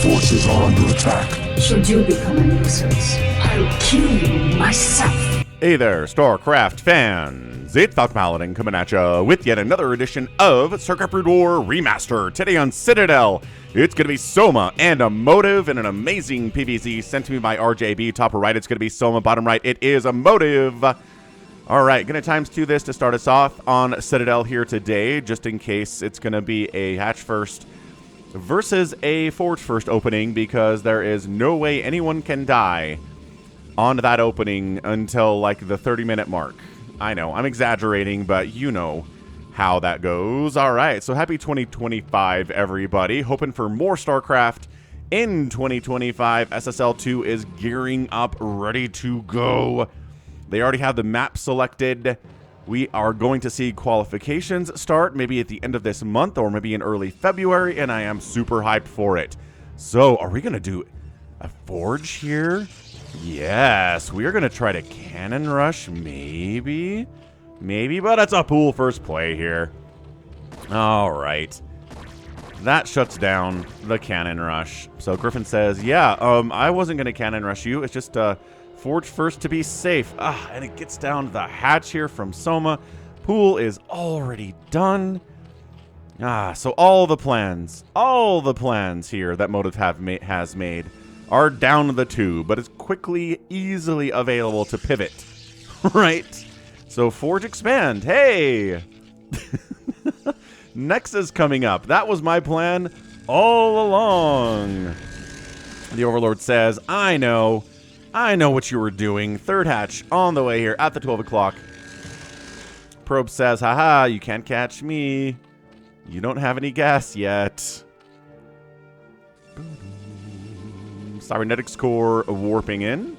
forces are under attack. Should you become a nuisance, I'll kill you myself. Hey there, StarCraft fans! It's Falcon Paladin coming at ya with yet another edition of StarCraft Brood War Remaster. Today on Citadel, it's going to be Soma and a motive and an amazing PvZ sent to me by RJB. Top right, it's going to be Soma. Bottom right, it is a motive. Alright, going to times 2 this to start us off on Citadel here today, just in case it's going to be a hatch first versus a forge first opening, because there is no way anyone can die on that opening until like the 30-minute mark. I know, I'm exaggerating, but you know how that goes. All right, so happy 2025, everybody. Hoping for more StarCraft in 2025. SSL2 is gearing up, ready to go. They already have the map selected. We are going to see qualifications start maybe at the end of this month or maybe in early February, and I am super hyped for it. So, are we going to do a forge here? Yes, we are going to try to cannon rush, maybe, but it's a pool first play here. All right. That shuts down the cannon rush. So Griffin says, yeah, I wasn't going to cannon rush you. It's just forge first to be safe. And it gets down to the hatch here from Soma. Pool is already done. So all the plans here that Motive has made are down the tube, but it's quickly, easily available to pivot, right? So Forge Expand, hey! Next is coming up. That was my plan all along. The Overlord says, I know what you were doing. Third hatch on the way here at the 12 o'clock. Probe says, haha, you can't catch me. You don't have any gas yet. Cybernetics core warping in.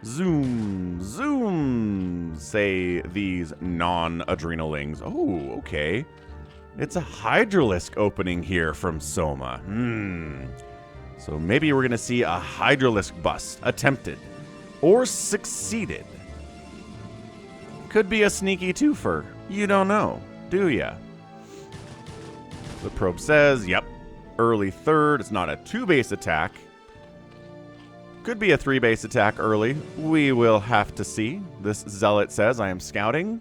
Zoom, zoom, say these non-adrenalings. Oh, okay. It's a Hydralisk opening here from Soma. So maybe we're going to see a Hydralisk bust attempted or succeeded. Could be a sneaky twofer. You don't know, do ya? The probe says, yep, early third. It's not a 2-base attack. Could be a 3-base attack early. We will have to see. This Zealot says, I am scouting.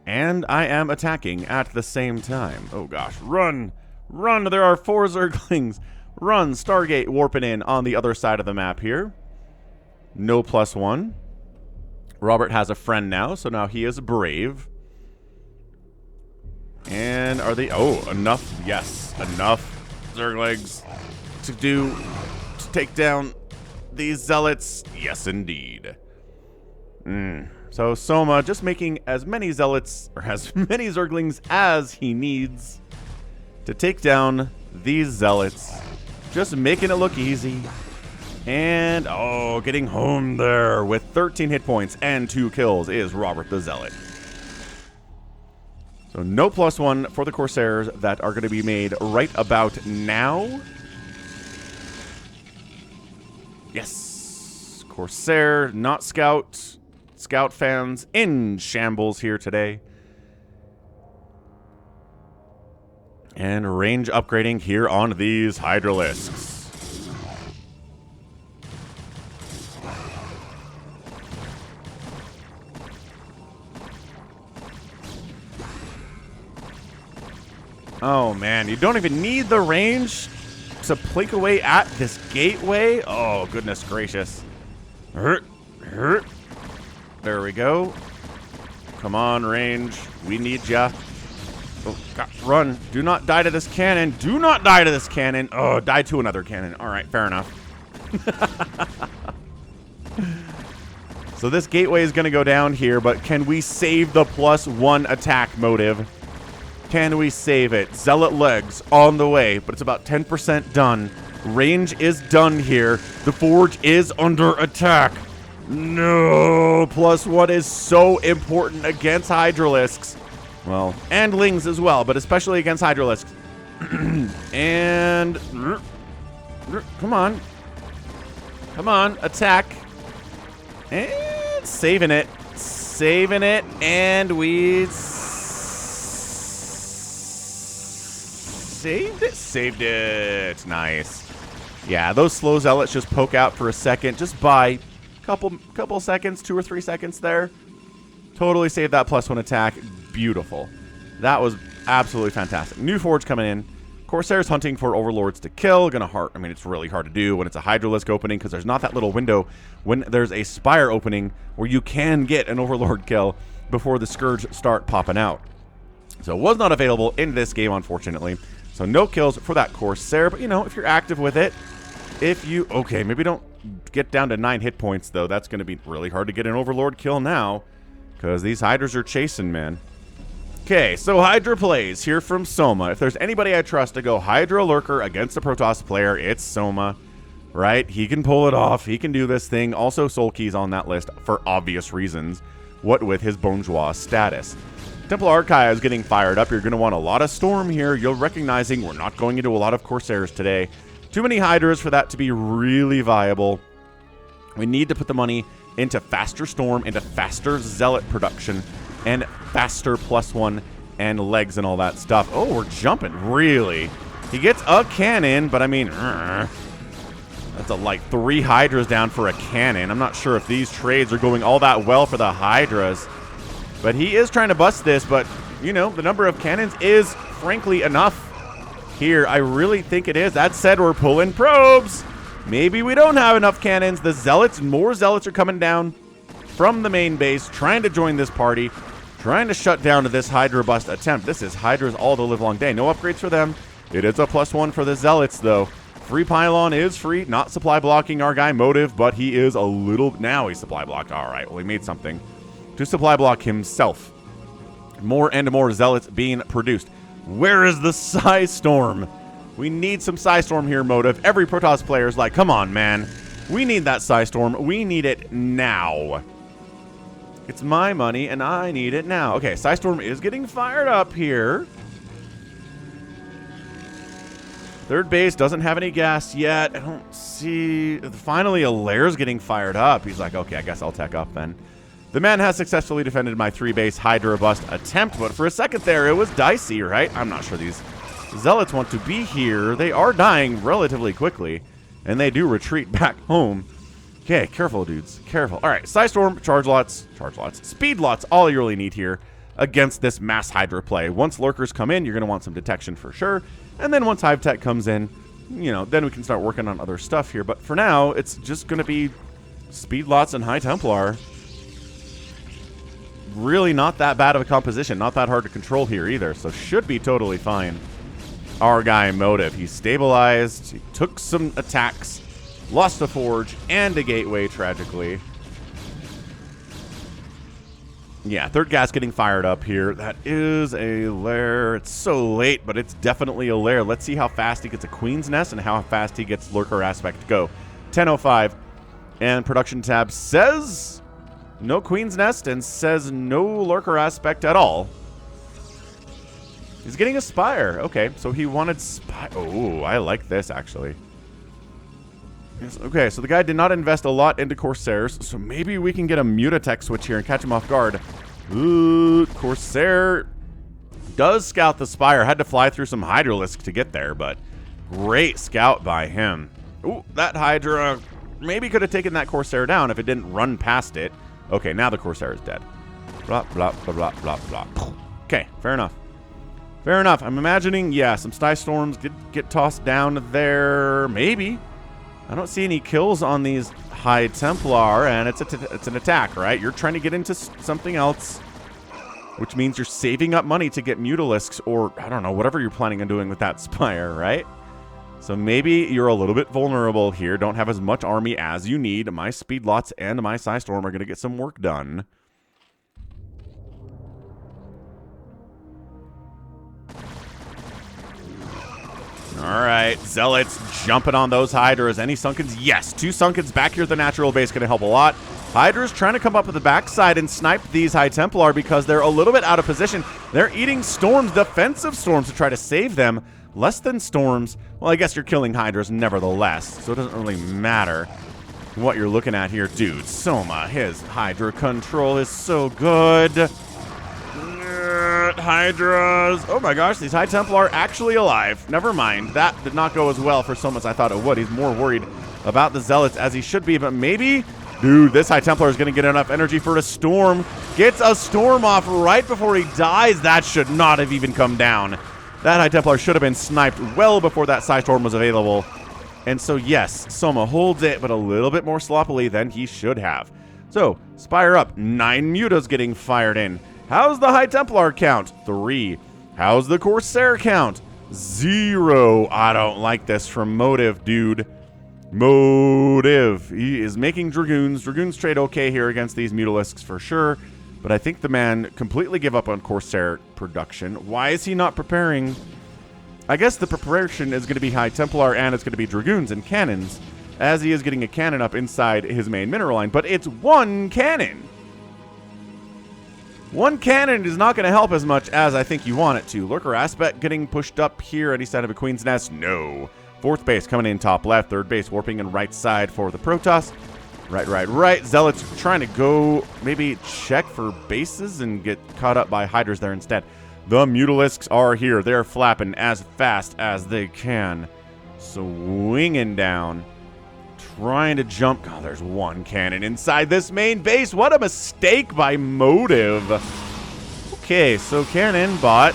And I am attacking at the same time. Oh gosh, run! Run! There are 4 Zerglings! Run! Stargate warping in on the other side of the map here. No +1. Robert has a friend now, so now he is brave. And are they... Oh, enough. Yes, enough Zerglings to take down these Zealots. Yes, indeed. So Soma just making as many Zealots, or as many Zerglings as he needs to take down these Zealots. Just making it look easy. And, oh, getting home there with 13 hit points and 2 kills is Robert the Zealot. So no +1 for the Corsairs that are going to be made right about now. Yes. Corsair, not Scout. Scout fans in shambles here today. And range upgrading here on these Hydralisks. Oh man, you don't even need the range to plink away at this gateway. Oh, goodness gracious. There we go. Come on, range. We need ya. Oh, God, run. Do not die to this cannon. Do not die to this cannon. Oh, die to another cannon. All right, fair enough. So this gateway is going to go down here, but can we save the +1 attack motive? Can we save it? Zealot legs on the way, but it's about 10% done. Range is done here. The forge is under attack. No, +1 is so important against Hydralisks. Well, and Lings as well, but especially against Hydralisks. And come on. Come on, attack. And saving it. Saving it, and we saved it? Saved it. Nice. Yeah, those slow zealots just poke out for a second. Just by couple seconds, 2 or 3 seconds there. Totally saved that +1 attack. Beautiful. That was absolutely fantastic. New Forge coming in. Corsairs hunting for overlords to kill. I mean, it's really hard to do when it's a Hydralisk opening because there's not that little window when there's a Spire opening where you can get an overlord kill before the Scourge start popping out. So it was not available in this game, unfortunately. So no kills for that Corsair. But, you know, if you're active with it, okay, maybe don't get down to 9 hit points, though. That's going to be really hard to get an overlord kill now because these Hydras are chasing, man. Okay, so Hydra plays here from Soma. If there's anybody I trust to go Hydra Lurker against a Protoss player, it's Soma, right? He can pull it off. He can do this thing. Also, Soul Key's on that list for obvious reasons, what with his Bonjour status. Temple Archive is getting fired up. You're going to want a lot of Storm here. You're recognizing we're not going into a lot of Corsairs today. Too many Hydras for that to be really viable. We need to put the money into faster Storm, into faster Zealot production, and faster +1 and legs and all that stuff. Oh, we're jumping, really. He gets a cannon, but I mean, that's like 3 Hydras down for a cannon. I'm not sure if these trades are going all that well for the Hydras. But he is trying to bust this, but, you know, the number of cannons is, frankly, enough here. I really think it is. That said, we're pulling probes. Maybe we don't have enough cannons. The Zealots, more Zealots are coming down from the main base, trying to join this party, trying to shut down this Hydra bust attempt. This is Hydras all the live long day. No upgrades for them. It is a +1 for the Zealots, though. Free pylon is free. Not supply blocking our guy Motive, but he is a little... Now he's supply blocked. All right, well, he made something to supply block himself. More and more Zealots being produced. Where is the Psy Storm? We need some Psy Storm here, Motive. Every Protoss player is like, come on, man. We need that Psy Storm. We need it now. It's my money, and I need it now. Okay, Psy Storm is getting fired up here. Third base doesn't have any gas yet. I don't see... Finally, a Lair's getting fired up. He's like, okay, I guess I'll tech up then. The man has successfully defended my 3-base Hydra bust attempt, but for a second there, it was dicey, right? I'm not sure these Zealots want to be here. They are dying relatively quickly, and they do retreat back home. Okay, careful, dudes. Careful. All right, Psy Storm, charge lots, speed lots, all you really need here against this mass Hydra play. Once Lurkers come in, you're going to want some detection for sure, and then once Hive Tech comes in, you know, then we can start working on other stuff here. But for now, it's just going to be speed lots and High Templar. Really not that bad of a composition. Not that hard to control here either, so should be totally fine. Our guy Motive, he's stabilized, he took some attacks, lost a Forge and a Gateway, tragically. Yeah, third gas getting fired up here. That is a Lair. It's so late, but it's definitely a Lair. Let's see how fast he gets a Queen's Nest and how fast he gets Lurker Aspect go. 10:05, and production tab says... no Queen's Nest and says no Lurker Aspect at all. He's getting a Spire. Okay, so he wanted Spire. Oh, I like this, actually. Yes, okay, so the guy did not invest a lot into Corsairs, so maybe we can get a Mutatech switch here and catch him off guard. Ooh, Corsair does scout the Spire. Had to fly through some Hydralisk to get there, but great scout by him. Ooh, that Hydra maybe could have taken that Corsair down if it didn't run past it. Okay, now the Corsair is dead. Blah, blah, blah, blah, blah, blah. Okay, fair enough. Fair enough. I'm imagining, yeah, some Psy Storms did get tossed down there. Maybe. I don't see any kills on these High Templar, and it's an attack, right? You're trying to get into something else, which means you're saving up money to get Mutalisks or, I don't know, whatever you're planning on doing with that Spire, right? So maybe you're a little bit vulnerable here. Don't have as much army as you need. My Speed Lots and my Psy Storm are going to get some work done. All right, Zealots jumping on those Hydras. Any Sunkens? Yes, 2 Sunkens back here at the natural base going to help a lot. Hydra's trying to come up with the backside and snipe these High Templar because they're a little bit out of position. They're eating Storms, defensive Storms, to try to save them. Less than Storms. Well, I guess you're killing Hydras nevertheless, so it doesn't really matter what you're looking at here. Dude, Soma, his Hydra control is so good. it, Hydras. Oh my gosh, these High Templar are actually alive. Never mind. That did not go as well for Soma as I thought it would. He's more worried about the Zealots as he should be, but maybe... Dude, this High Templar is going to get enough energy for a storm. Gets a storm off right before he dies. That should not have even come down. That High Templar should have been sniped well before that Psy Storm was available. And so, yes, Soma holds it, but a little bit more sloppily than he should have. So, Spire up. 9 Mutas getting fired in. How's the High Templar count? 3. How's the Corsair count? 0. I don't like this from Motive, dude. Motive. He is making Dragoons. Dragoons trade okay here against these Mutalisks for sure, but I think the man completely gave up on Corsair production. Why is he not preparing? I guess the preparation is going to be High Templar and it's going to be Dragoons and Cannons, as he is getting a cannon up inside his main mineral line, but it's 1 cannon. 1 cannon is not going to help as much as I think you want it to. Lurker Aspect getting pushed up here any side of a Queen's Nest? No. 4th base coming in top left. 3rd base warping in right side for the Protoss. Right. Zealots trying to go maybe check for bases and get caught up by Hydras there instead. The Mutalisks are here. They're flapping as fast as they can. Swinging down. Trying to jump. Oh, there's 1 cannon inside this main base. What a mistake by Motive. Okay, so cannon bought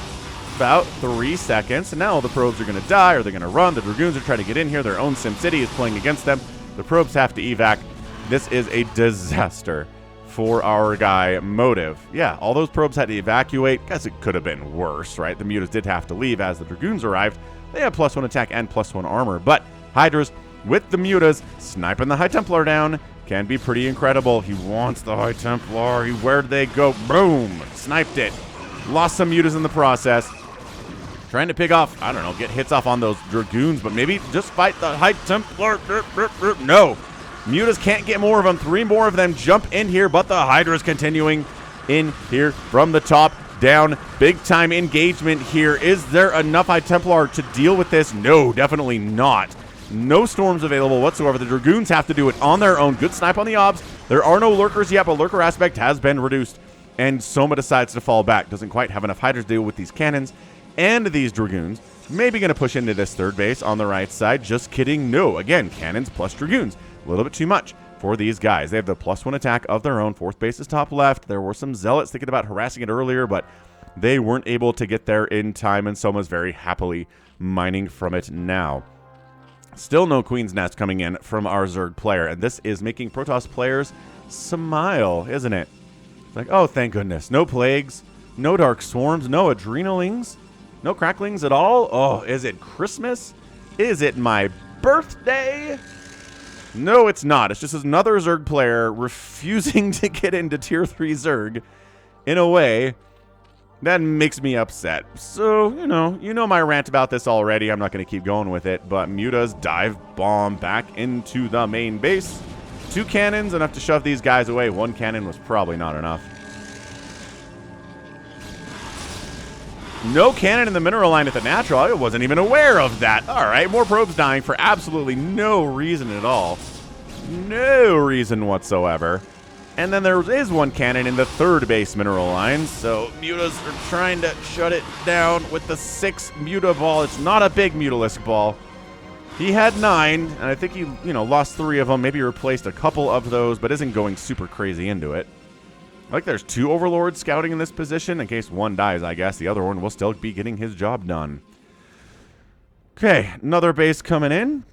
about 3 seconds, and now the probes are going to die, or they're going to run. The Dragoons are trying to get in here. Their own SimCity is playing against them. The probes have to evac. This is a disaster for our guy, Motive. Yeah, all those probes had to evacuate. Guess it could have been worse, right? The Mutas did have to leave as the Dragoons arrived. They have +1 attack and +1 armor, but Hydras with the Mutas sniping the High Templar down can be pretty incredible. He wants the High Templar. Where'd they go? Boom! Sniped it. Lost some Mutas in the process. Trying to pick off, I don't know, get hits off on those Dragoons, but maybe just fight the High Templar. No. Mutas can't get more of them. 3 more of them jump in here, but the Hydra's continuing in here from the top down. Big time engagement here. Is there enough High Templar to deal with this? No, definitely not. No storms available whatsoever. The Dragoons have to do it on their own. Good snipe on the obs. There are no lurkers yet, but lurker aspect has been reduced. And Soma decides to fall back. Doesn't quite have enough Hydras to deal with these cannons and these Dragoons. Maybe going to push into this 3rd base on the right side. Just kidding. No. Again, cannons plus Dragoons. A little bit too much for these guys. They have the +1 attack of their own. 4th base is top left. There were some Zealots thinking about harassing it earlier, but they weren't able to get there in time, and Soma's very happily mining from it now. Still no Queen's Nest coming in from our Zerg player, and this is making Protoss players smile, isn't it? It's like, oh, thank goodness. No Plagues, no Dark Swarms, no Adrenalings, no Cracklings at all. Oh, is it Christmas? Is it my birthday? No, it's not. It's just another Zerg player refusing to get into Tier 3 Zerg in a way that makes me upset. So, you know my rant about this already. I'm not going to keep going with it, but Mutas dive bomb back into the main base. 2 cannons, enough to shove these guys away. 1 cannon was probably not enough. No cannon in the mineral line at the natural. I wasn't even aware of that. All right, more probes dying for absolutely no reason at all. No reason whatsoever. And then there is 1 cannon in the 3rd base mineral line. So Mutas are trying to shut it down with the 6 Muta ball. It's not a big Mutalisk ball. He had 9, and I think he, lost 3 of them. Maybe replaced a couple of those, but isn't going super crazy into it. Like there's 2 Overlords scouting in this position. In case one dies, I guess. The other one will still be getting his job done. Okay, another base coming in.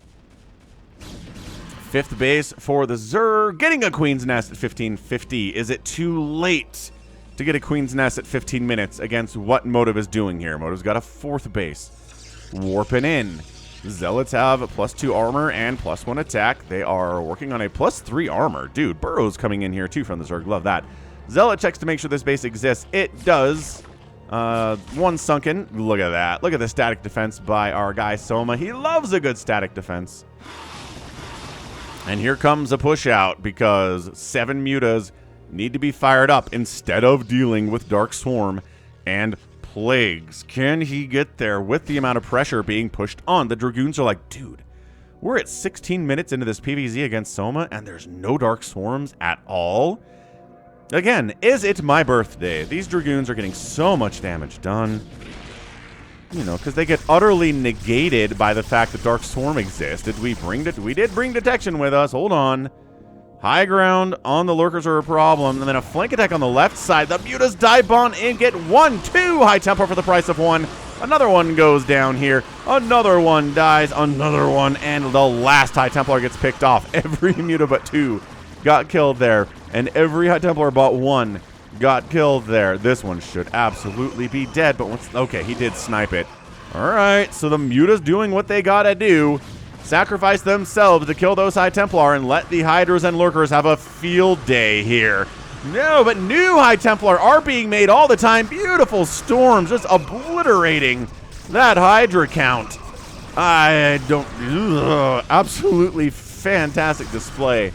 5th base for the Zerg. Getting a Queen's Nest at 1550. Is it too late to get a Queen's Nest at 15 minutes against what Motive is doing here? Motive's got a 4th base. Warping in. Zealots have a +2 armor and +1 attack. They are working on a +3 armor. Dude, Burrow's coming in here too from the Zerg. Love that. Zealot checks to make sure this base exists. It does. 1 sunken. Look at that. Look at the static defense by our guy Soma. He loves a good static defense. And here comes a push out because 7 Mutas need to be fired up instead of dealing with Dark Swarm and Plagues. Can he get there with the amount of pressure being pushed on? The Dragoons are like, dude, we're at 16 minutes into this PvZ against Soma and there's no Dark Swarms at all. Again, is it my birthday? These Dragoons are getting so much damage done. You know, because they get utterly negated by the fact that Dark Swarm exists. We did bring detection with us. Hold on. High ground on the Lurkers are a problem. And then a flank attack on the left side. The Mutas dive bomb in. Get 1-2 High Templar for the price of 1. Another one goes down here. Another one dies. Another one. And the last High Templar gets picked off. Every Muta but 2 got killed there. And every High Templar but 1 got killed there. This one should absolutely be dead. But okay, he did snipe it. All right, so the Muta's doing what they gotta do. Sacrifice themselves to kill those High Templar and let the Hydras and Lurkers have a field day here. No, but new High Templar are being made all the time. Beautiful storms just obliterating that Hydra count. I don't... absolutely fantastic display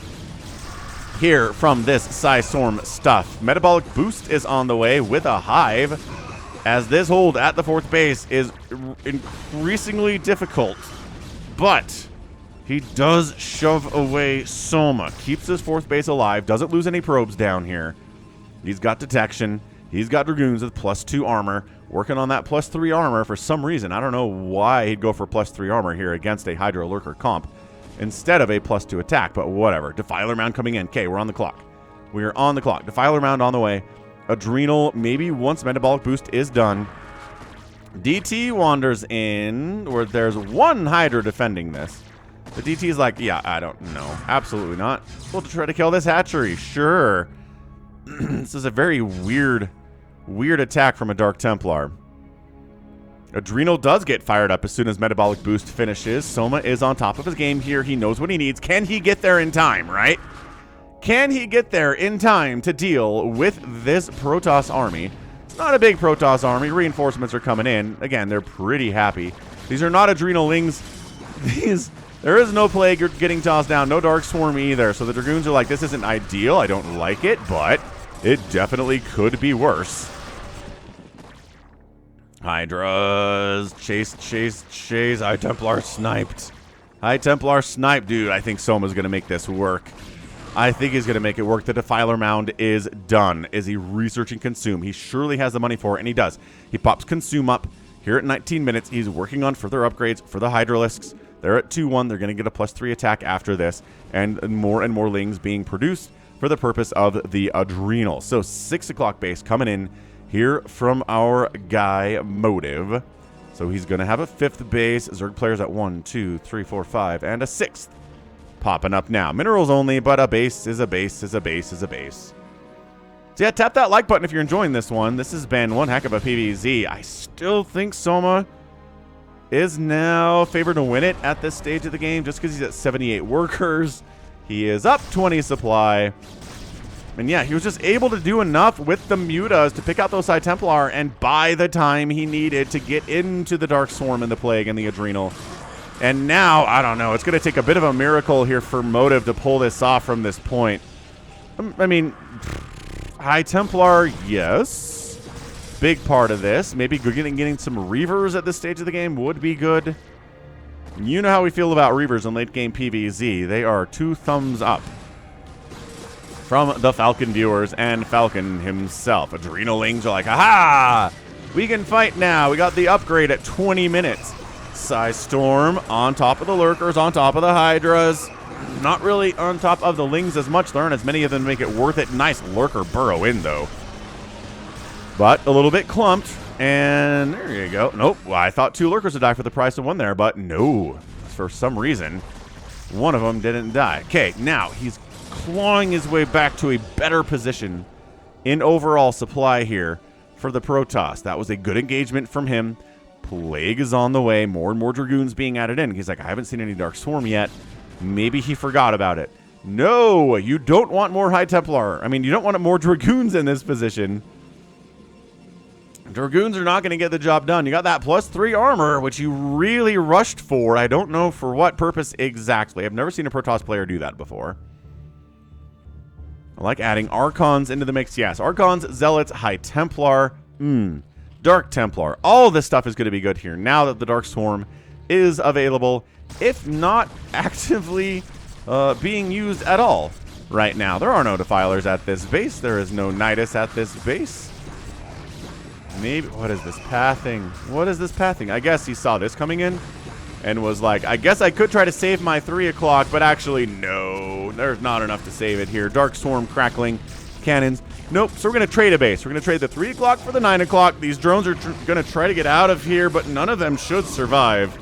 here from this Storm stuff. Metabolic Boost is on the way with a Hive, as this hold at the 4th base is increasingly difficult. But he does shove away Soma. Keeps his 4th base alive. Doesn't lose any probes down here. He's got detection. He's got Dragoons with +2 armor. Working on that +3 armor for some reason. I don't know why he'd go for +3 armor here against a Hydra Lurker comp instead of a +2 attack, but whatever. Defiler round coming in. Okay, we're on the clock. We are on the clock. Defiler round on the way. Adrenal, maybe once Metabolic Boost is done. DT wanders in, where there's one Hydra defending this. The DT is like, yeah, I don't know. Absolutely not. We'll try to kill this hatchery. Sure. This is a very weird attack from a Dark Templar. Adrenal does get fired up as soon as Metabolic Boost finishes. Soma is on top of his game here. He knows what he needs. Can he get there in time, right? Can he get there in time to deal with this Protoss army? It's not a big Protoss army. Reinforcements are coming in. Again, they're pretty happy. These are not Adrenalings. There is no Plague getting tossed down. No Dark Swarm either. So the Dragoons are like, this isn't ideal. I don't like it, but it definitely could be worse. Hydras. Chase. High Templar sniped. High Templar sniped. Dude, I think Soma's going to make this work. I think he's going to make it work. The Defiler Mound is done. Is he researching Consume? He surely has the money for it, and he does. He pops Consume up here at 19 minutes. He's working on further upgrades for the Hydralisks. They're at 2-1. They're going to get a +3 attack after this, and more lings being produced for the purpose of the Adrenal. So 6 o'clock base coming in here from our guy, Motive. So he's going to have a 5th base. Zerg players at 1, 2, 3, 4, 5, and a 6th. Popping up now. Minerals only, but a base is a base is a base is a base. So yeah, tap that like button if you're enjoying this one. This has been one heck of a PvZ. I still think Soma is now favored to win it at this stage of the game just because he's at 78 workers. He is up 20 supply. And yeah, he was just able to do enough with the Mutas to pick out those High Templar and buy the time he needed to get into the Dark Swarm and the Plague and the Adrenal. And now, I don't know, it's going to take a bit of a miracle here for Motive to pull this off from this point. I mean, High Templar, yes. Big part of this. Maybe getting some Reavers at this stage of the game would be good. You know how we feel about Reavers in late game PvZ. They are 2 thumbs up from the Falcon viewers and Falcon himself. Adrenalings are like, aha! We can fight now. We got the upgrade at 20 minutes. Storm on top of the Lurkers, on top of the Hydras. Not really on top of the Lings as much. There aren't as many of them to make it worth it. Nice Lurker burrow in, though. But a little bit clumped. And there you go. Nope. Well, I thought 2 Lurkers would die for the price of 1 there, but no. For some reason, one of them didn't die. Okay, now he's clawing his way back to a better position in overall supply here for the Protoss. That was a good engagement from him. Plague is on the way. More and more Dragoons being added in. He's like, I haven't seen any Dark Swarm yet. Maybe he forgot about it. No, you don't want more High Templar. I mean, you don't want more Dragoons in this position. Dragoons are not going to get the job done. You got that +3 armor, which you really rushed for. I don't know for what purpose exactly. I've never seen a Protoss player do that before. I like adding Archons into the mix. Yes, Archons, Zealots, High Templar. Dark Templar. All this stuff is going to be good here now that the Dark Swarm is available, if not actively being used at all. right now. There are no defilers at this base. There is no Nidus at this base. Maybe, what is this pathing? What is this pathing? I guess he saw this coming in and was like, I guess I could try to save my 3 o'clock, but actually, no. There's not enough to save it here. Dark Swarm crackling, cannons. Nope, so we're going to trade a base. We're going to trade the 3 o'clock for the 9 o'clock. These drones are going to try to get out of here, but none of them should survive,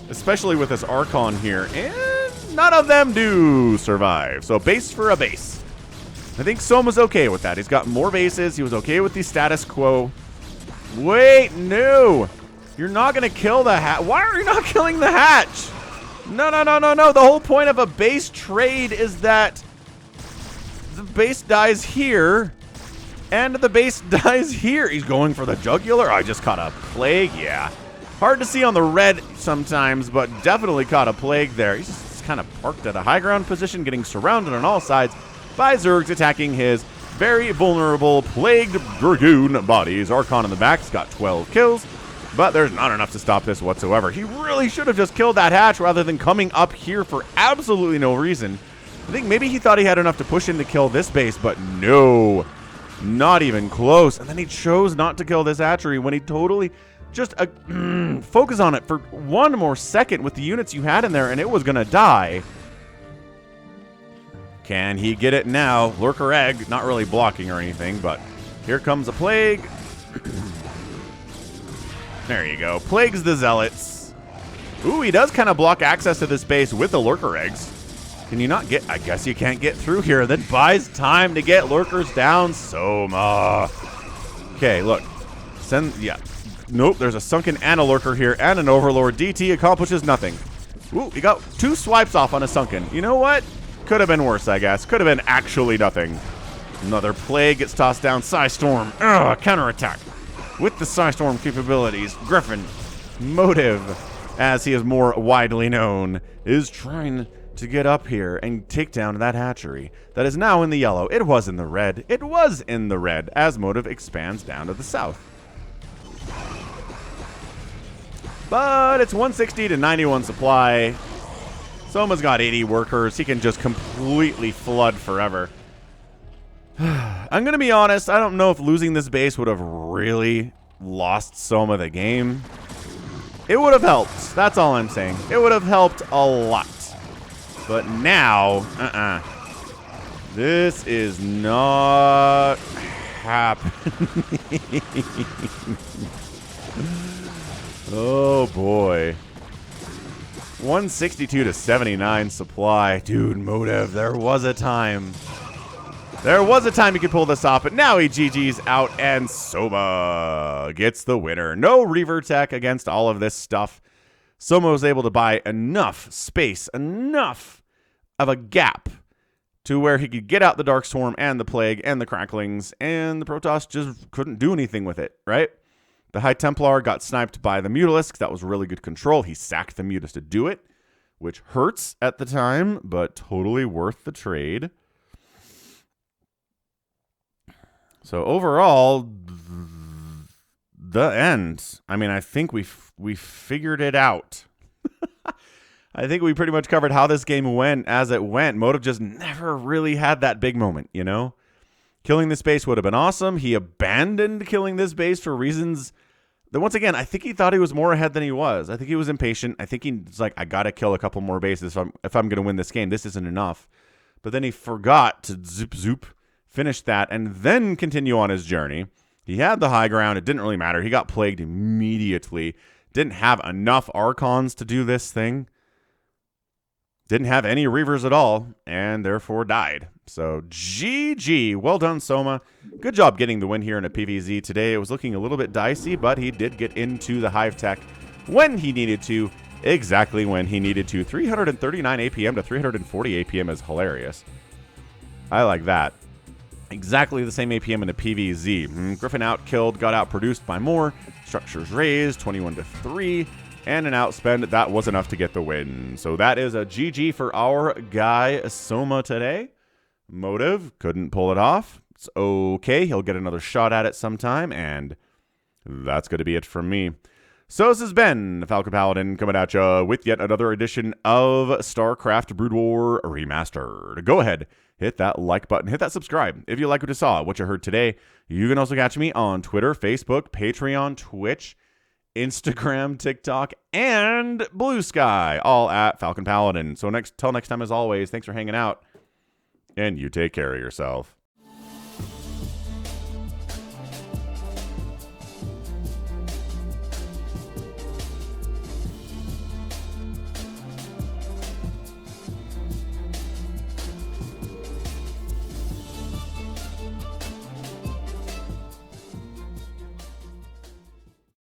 especially with this Archon here. And none of them do survive. So base for a base. I think Soma's okay with that. He's got more bases. He was okay with the status quo. Wait, no. You're not going to kill the hatch. Why are you not killing the hatch? No, no, no, no, no. The whole point of a base trade is that the base dies here, and the base dies here. He's going for the jugular. I just caught a plague. Yeah. Hard to see on the red sometimes, but definitely caught a plague there. He's just kind of parked at a high ground position, getting surrounded on all sides by Zergs attacking his very vulnerable plagued Dragoon bodies. Archon in the back's got 12 kills, but there's not enough to stop this whatsoever. He really should have just killed that hatch rather than coming up here for absolutely no reason. I think maybe he thought he had enough to push in to kill this base, but no, not even close. And then he chose not to kill this hatchery when he totally just focus on it for 1 more second with the units you had in there, and it was going to die. Can he get it now? Lurker Egg, not really blocking or anything, but here comes a plague. There you go. Plagues the Zealots. Ooh, he does kind of block access to this base with the Lurker Eggs. Can you not get... I guess you can't get through here. That buys time to get Lurkers down. Soma. Okay, look. Yeah. Nope, there's a Sunken and a Lurker here and an Overlord. DT accomplishes nothing. Ooh, he got 2 swipes off on a Sunken. You know what? Could have been worse, I guess. Could have been actually nothing. Another Plague gets tossed down. Psystorm. Counterattack. With the Psystorm capabilities, Griffin, Motive, as he is more widely known, is trying to get up here and take down that hatchery that is now in the yellow. It was in the red. It was in the red as Motive expands down to the south. But it's 160 to 91 supply. Soma's got 80 workers. He can just completely flood forever. I'm going to be honest. I don't know if losing this base would have really lost Soma the game. It would have helped. That's all I'm saying. It would have helped a lot. But now, this is not happening. Oh, boy. 162 to 79 supply. Dude, Motive, there was a time. There was a time he could pull this off, but now he GG's out, and Soma gets the winner. No Reaver tech against all of this stuff. Soma was able to buy enough space, enough of a gap to where he could get out the Dark Swarm and the Plague and the Cracklings, and the Protoss just couldn't do anything with it, right? The High Templar got sniped by the Mutalisk. That was really good control. He sacked the Mutas to do it, which hurts at the time, but totally worth the trade. So overall, the end. I mean, I think we figured it out. I think we pretty much covered how this game went as it went. Motive just never really had that big moment, you know? Killing this base would have been awesome. He abandoned killing this base for reasons that, once again, I think he thought he was more ahead than he was. I think he was impatient. I think he's like, I got to kill a couple more bases if I'm going to win this game. This isn't enough. But then he forgot to zoop, finish that, and then continue on his journey. He had the high ground. It didn't really matter. He got plagued immediately. Didn't have enough Archons to do this thing. Didn't have any Reavers at all, and therefore died. So, GG. Well done, Soma. Good job getting the win here in a PvZ today. It was looking a little bit dicey, but he did get into the Hive Tech when he needed to, exactly when he needed to. 339 APM to 340 APM is hilarious. I like that. Exactly the same APM in a PvZ. Griffin out-killed, got out-produced by more. Structures raised, 21 to 3. And an outspend, that was enough to get the win. So that is a GG for our guy Soma today. Motive couldn't pull it off. It's okay. He'll get another shot at it sometime. And that's going to be it from me. So this has been Falcon Paladin coming at you with yet another edition of StarCraft Brood War Remastered. Go ahead, hit that like button, hit that subscribe. If you like what you saw, what you heard today, you can also catch me on Twitter, Facebook, Patreon, Twitch, Instagram, TikTok, and Blue Sky, all at Falcon Paladin. So till next time, as always, thanks for hanging out, and you take care of yourself.